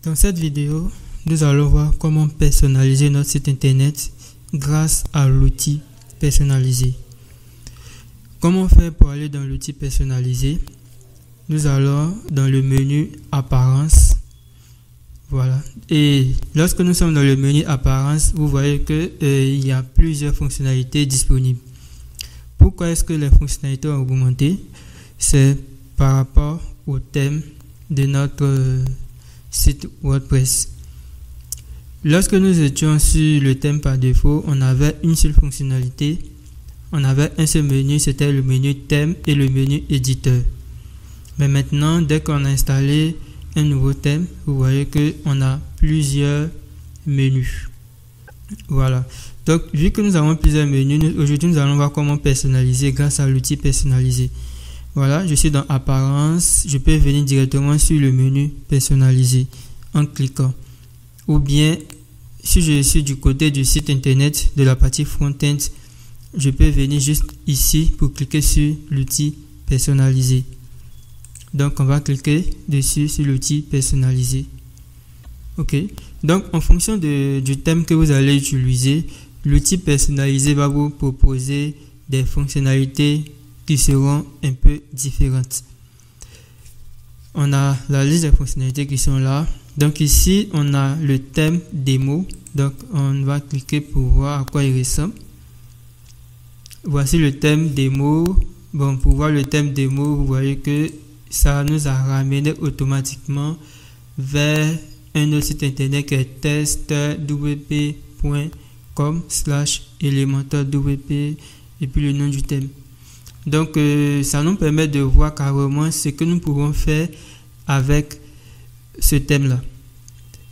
Dans cette vidéo, nous allons voir comment personnaliser notre site internet grâce à l'outil personnalisé. Comment faire pour aller dans l'outil personnalisé? Nous allons dans le menu apparence. Voilà. Et lorsque nous sommes dans le menu apparence, vous voyez que il y a plusieurs fonctionnalités disponibles. Pourquoi est-ce que les fonctionnalités ont augmenté? C'est par rapport au thème de notre site WordPress. Lorsque nous étions sur le thème par défaut, on avait une seule fonctionnalité. On avait un seul menu, c'était le menu thème et le menu éditeur. Mais maintenant, dès qu'on a installé un nouveau thème, vous voyez qu'on a plusieurs menus. Voilà. Donc, vu que nous avons plusieurs menus, aujourd'hui nous allons voir comment personnaliser grâce à l'outil personnalisé. Voilà, je suis dans apparence, je peux venir directement sur le menu personnalisé en cliquant. Ou bien, si je suis du côté du site internet de la partie front-end, je peux venir juste ici pour cliquer sur l'outil personnalisé. Donc, on va cliquer dessus sur l'outil personnalisé. Ok. Donc, en fonction du thème que vous allez utiliser, l'outil personnalisé va vous proposer des fonctionnalités qui seront un peu différentes. On a la liste des fonctionnalités qui sont là. Donc, ici, on a le thème démo. Donc, on va cliquer pour voir à quoi il ressemble. Voici le thème démo. Bon, pour voir le thème démo, vous voyez que ça nous a ramené automatiquement vers un autre site internet qui est testwp.com/elementorwp et puis le nom du thème. Donc, ça nous permet de voir carrément ce que nous pouvons faire avec ce thème-là.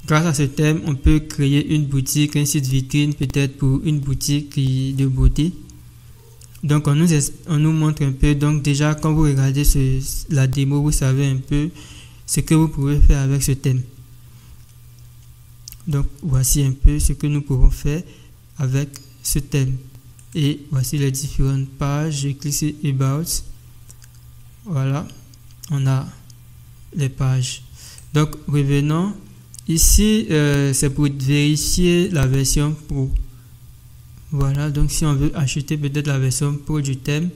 Grâce à ce thème, on peut créer une boutique, un site vitrine, peut-être pour une boutique de beauté. Donc, on nous montre un peu. Donc, déjà, quand vous regardez la démo, vous savez un peu ce que vous pouvez faire avec ce thème. Donc, voici un peu ce que nous pouvons faire avec ce thème. Et voici les différentes pages. Je clique sur About. Voilà, on a les pages. Donc, revenons. Ici, c'est pour vérifier la version Pro. Voilà, donc si on veut acheter peut-être la version Pro du thème.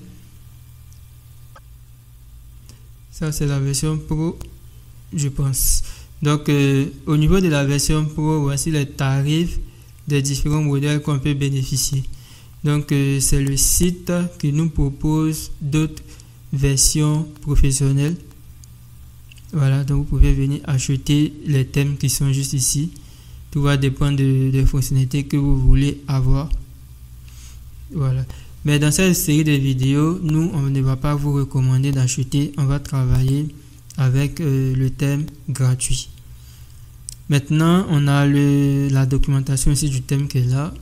Ça, c'est la version Pro, je pense. Donc, au niveau de la version Pro, voici les tarifs des différents modèles qu'on peut bénéficier. Donc, c'est le site qui nous propose d'autres versions professionnelles. Voilà, donc vous pouvez venir acheter les thèmes qui sont juste ici. Tout va dépendre des fonctionnalités que vous voulez avoir. Voilà. Mais dans cette série de vidéos, nous, on ne va pas vous recommander d'acheter. On va travailler avec le thème gratuit. Maintenant, on a la documentation ici du thème qui est là.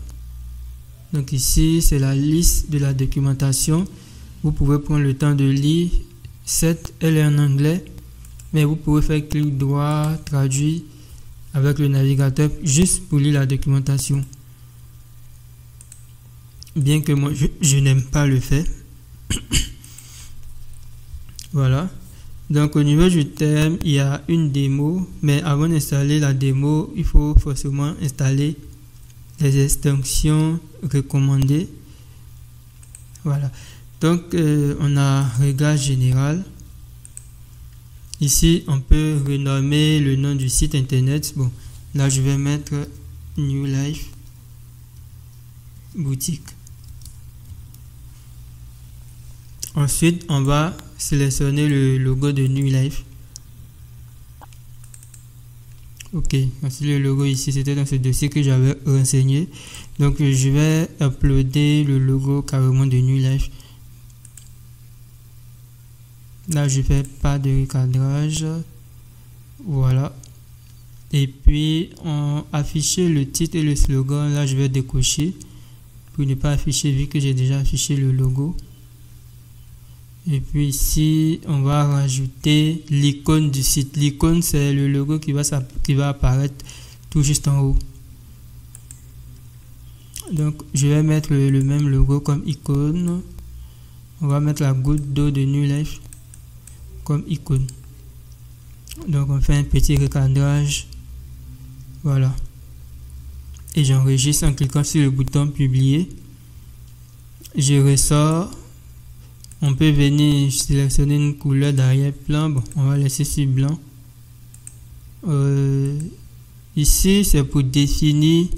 Donc ici, c'est la liste de la documentation. Vous pouvez prendre le temps de lire. Elle est en anglais, mais vous pouvez faire clic droit, traduire avec le navigateur juste pour lire la documentation. Bien que moi, je n'aime pas le faire. Voilà. Donc, au niveau du thème, il y a une démo. Mais avant d'installer la démo, il faut forcément installer les extensions recommandées. Voilà. Donc, on a réglage général. Ici, on peut renommer le nom du site internet. Bon, là, je vais mettre New Life Boutique. Ensuite, on va sélectionner le logo de New Life. Ok, voici le logo ici. C'était dans ce dossier que j'avais renseigné. Donc, je vais uploader le logo carrément de New Life. Là, je fais pas de recadrage. Voilà. Et puis, afficher le titre et le slogan. Là, je vais décocher pour ne pas afficher vu que j'ai déjà affiché le logo. Et puis ici, on va rajouter l'icône du site. L'icône, c'est le logo qui va apparaître tout juste en haut. Donc, je vais mettre le même logo comme icône. On va mettre la goutte d'eau de New Life comme icône. Donc, on fait un petit recadrage Voilà. Et j'enregistre en cliquant sur le bouton publier. Je ressors. On peut venir sélectionner une couleur d'arrière-plan. Bon, on va laisser sur blanc. Ici, c'est pour définir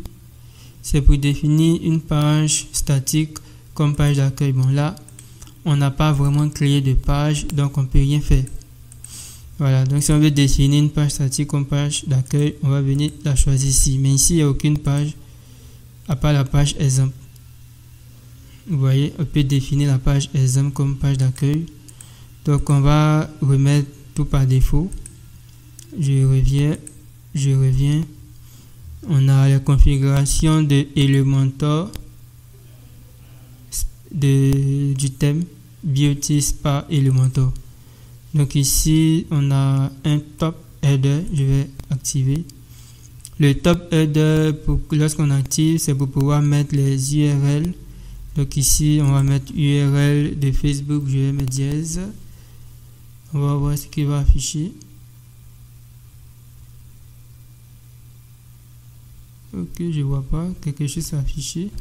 une page statique comme page d'accueil. Bon, là, on n'a pas vraiment créé de page, donc on ne peut rien faire. Voilà, donc si on veut définir une page statique comme page d'accueil, on va venir la choisir ici. Mais ici, il n'y a aucune page, à part la page exemple. Vous voyez, on peut définir la page exemple comme page d'accueil. Donc, on va remettre tout par défaut. Je reviens. On a la configuration de Elementor du thème Beauty Spa Elementor. Donc ici, on a un top header. Je vais activer. Le top header, lorsqu'on active, c'est pour pouvoir mettre les URL. Donc ici, on va mettre URL de Facebook. Je vais mettre dièse. On va voir ce qui va afficher. Ok, je vois pas quelque chose affiché.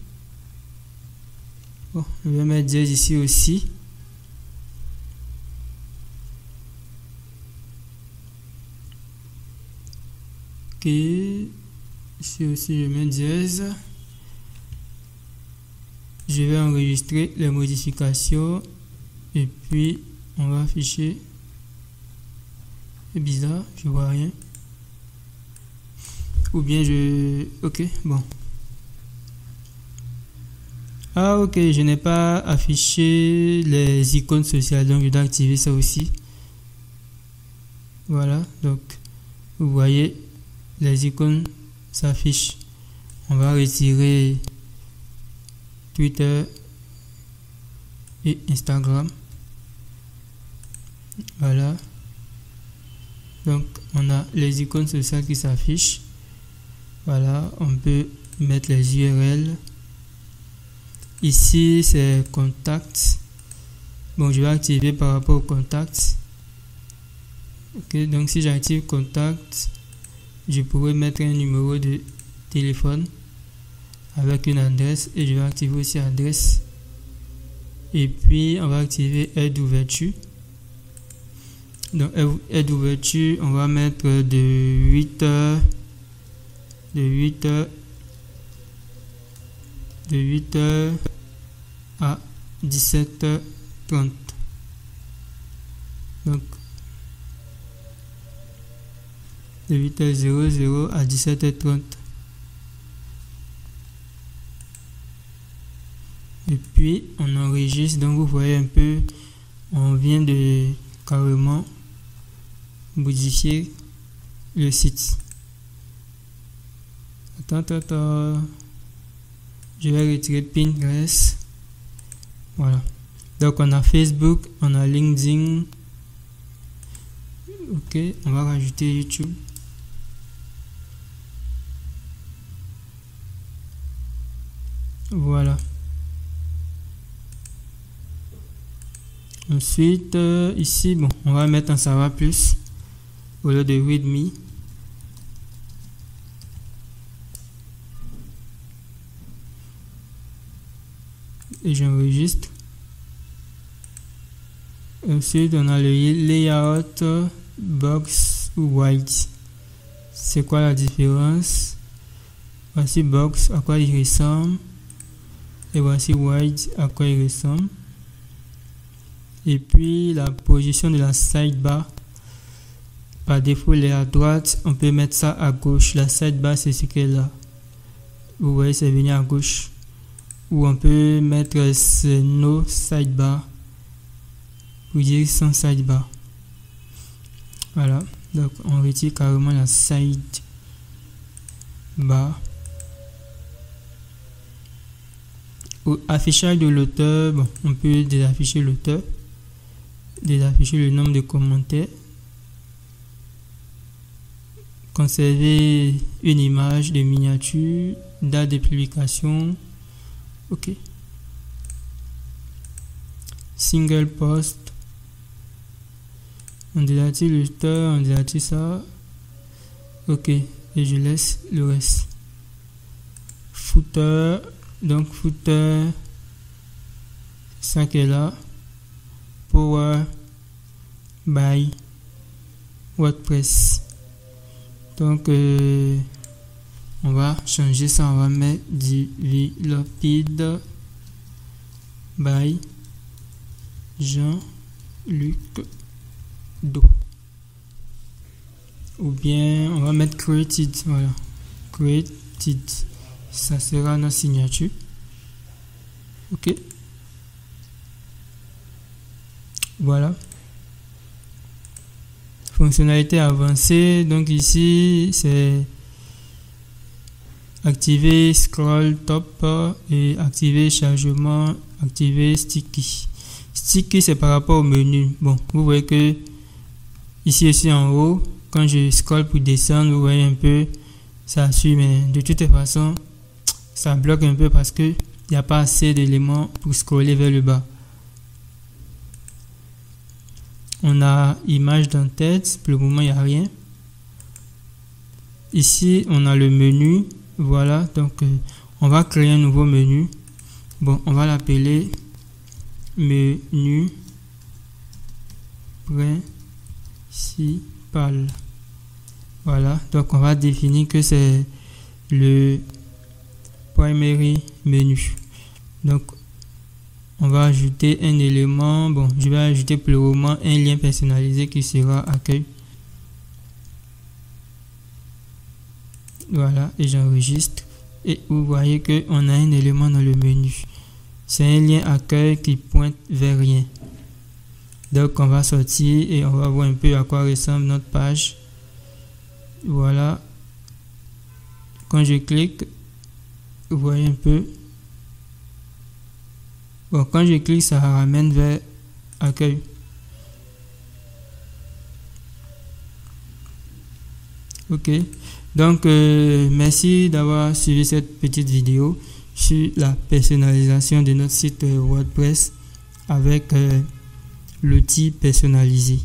Bon, je vais mettre dièse ici aussi. Ok, ici aussi je mets dièse. Je vais enregistrer les modifications et puis on va afficher. C'est bizarre, je vois rien. Ou bien ok, bon. Ah ok, je n'ai pas affiché les icônes sociales, donc je dois activer ça aussi. Voilà, donc vous voyez, les icônes s'affichent. On va retirer Twitter et Instagram. Voilà. Donc on a les icônes sociales qui s'affichent. Voilà, on peut mettre les URL. Ici, c'est contact. Bon, je vais activer par rapport au contact. Ok, donc si j'active contact, je pourrais mettre un numéro de téléphone avec une adresse et je vais activer aussi adresse. Et puis, on va activer aide d'ouverture. Donc, aide d'ouverture, on va mettre de 8h à 17h30. Donc de 8h00 à 17h30. Et puis on enregistre. Donc vous voyez un peu, on vient de carrément modifier le site. Attends. Je vais retirer Pinterest. Voilà. Donc on a Facebook, on a LinkedIn. Ok, on va rajouter YouTube. Voilà. Ensuite, ici, bon, on va mettre un savoir plus au lieu de readme. Et j'enregistre. Ensuite, on a le layout box ou white. C'est quoi la différence? Voici box, à quoi il ressemble. Et voici white, à quoi il ressemble. Et puis la position de la sidebar. Par défaut, elle est à droite. On peut mettre ça à gauche. La sidebar, c'est ce qu'elle est là. Vous voyez, c'est venu à gauche. Ou on peut mettre no sidebar. Pour dire sans sidebar. Voilà. Donc on retire carrément la sidebar. Au affichage de l'auteur, bon, on peut désafficher l'auteur, désafficher le nombre de commentaires, conserver une image de miniature, date de publication. Ok. Single post. On désactive l'auteur, on désactive ça. Ok. et je laisse le reste. Footer, donc footer, ça qui est là, Power by WordPress. Donc on va changer ça, on va mettre Developed by Jean-Luc Do. Ou bien on va mettre Created, voilà, Created, ça sera notre signature. Ok, voilà. Fonctionnalité avancée, donc ici c'est activer scroll top et activer chargement, activer sticky. Sticky c'est par rapport au menu. Bon, vous voyez que ici aussi en haut, quand je scroll pour descendre, vous voyez un peu ça suit, mais de toute façon ça bloque un peu parce que il n'y a pas assez d'éléments pour scroller vers le bas. On a image d'en-tête, pour le moment il n'y a rien. Ici on a le menu, voilà, donc on va créer un nouveau menu. Bon, on va l'appeler menu principal. Voilà, donc on va définir que c'est le primary menu. Donc on va ajouter un élément. Bon, je vais ajouter pour le moment un lien personnalisé qui sera accueil. Voilà, et j'enregistre. Et vous voyez que on a un élément dans le menu. C'est un lien accueil qui pointe vers rien. Donc on va sortir et on va voir un peu à quoi ressemble notre page. Voilà. Quand je clique, vous voyez un peu. Bon, quand je clique, ça ramène vers accueil. Ok. Donc, merci d'avoir suivi cette petite vidéo sur la personnalisation de notre site WordPress avec l'outil personnalisé.